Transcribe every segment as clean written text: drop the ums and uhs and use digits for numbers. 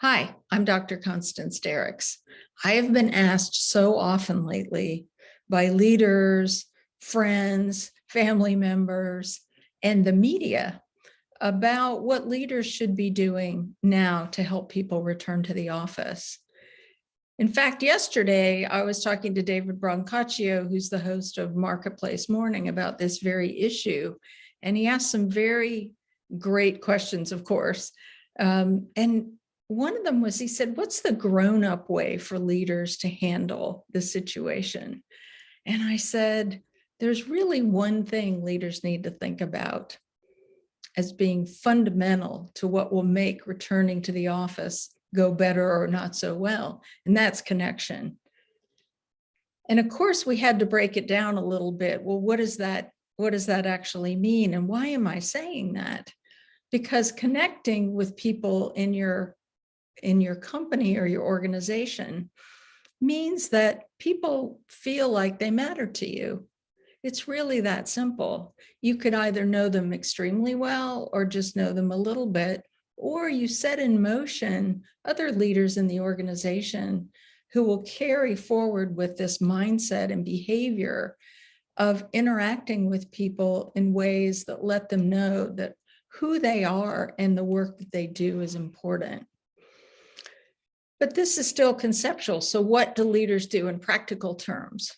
Hi, I'm Dr. Constance Derricks. I have been asked so often lately by leaders, friends, family members, and the media about what leaders should be doing now to help people return to the office. In fact, yesterday I was talking to David Brancaccio, who's the host of Marketplace Morning, about this very issue. And he asked some very great questions, of course. And one of them was, he said, what's the grown-up way for leaders to handle the situation? And I said, there's really one thing leaders need to think about as being fundamental to what will make returning to the office go better or not so well, and that's connection. And of course, we had to break it down a little bit. Well, what does that actually mean? And why am I saying that? Because connecting with people in your company or your organization means that people feel like they matter to you. It's really that simple. You could either know them extremely well or just know them a little bit, or you set in motion other leaders in the organization who will carry forward with this mindset and behavior of interacting with people in ways that let them know that who they are and the work that they do is important. But this is still conceptual. So what do leaders do in practical terms?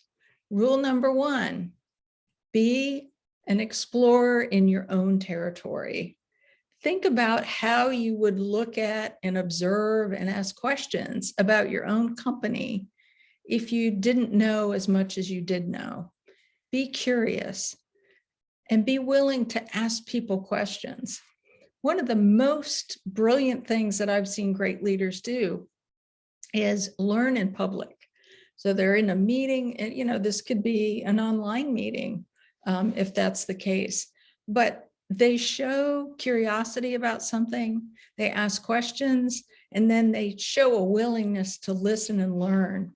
Rule number one, be an explorer in your own territory. Think about how you would look at and observe and ask questions about your own company if you didn't know as much as you did know. Be curious and be willing to ask people questions. One of the most brilliant things that I've seen great leaders do is learn in public. So they're in a meeting, and this could be an online meeting if that's the case, but they show curiosity about something, they ask questions, and then they show a willingness to listen and learn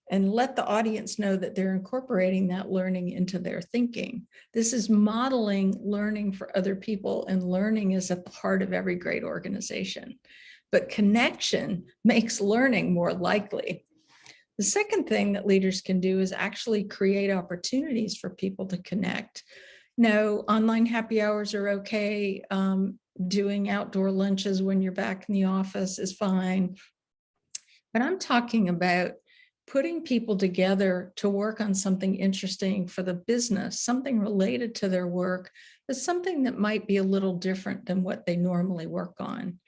and let the audience know that they're incorporating that learning into their thinking. This is modeling learning for other people, and learning is a part of every great organization. But connection makes learning more likely. The second thing that leaders can do is actually create opportunities for people to connect. No, online happy hours are okay. Doing outdoor lunches when you're back in the office is fine. But I'm talking about putting people together to work on something interesting for the business, something related to their work, but something that might be a little different than what they normally work on.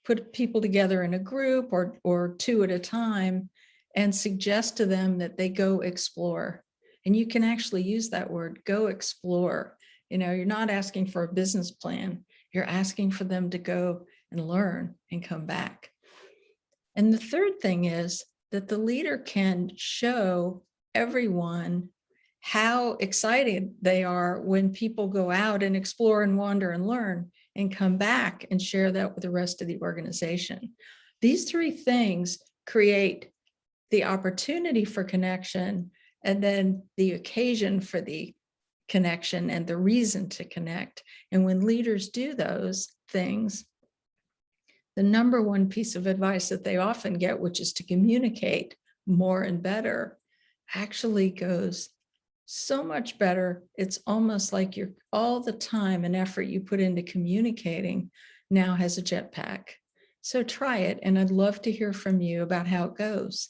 Put people together in a group or two at a time and suggest to them that they go explore. And you can actually use that word, go explore. You're not asking for a business plan. You're asking for them to go and learn and come back. And the third thing is that the leader can show everyone how excited they are when people go out and explore and wander and learn and come back and share that with the rest of the organization. These three things create the opportunity for connection, and then the occasion for the connection and the reason to connect. And when leaders do those things, the number one piece of advice that they often get, which is to communicate more and better, actually goes so much better. It's almost like all the time and effort you put into communicating now has a jetpack. So try it, and I'd love to hear from you about how it goes.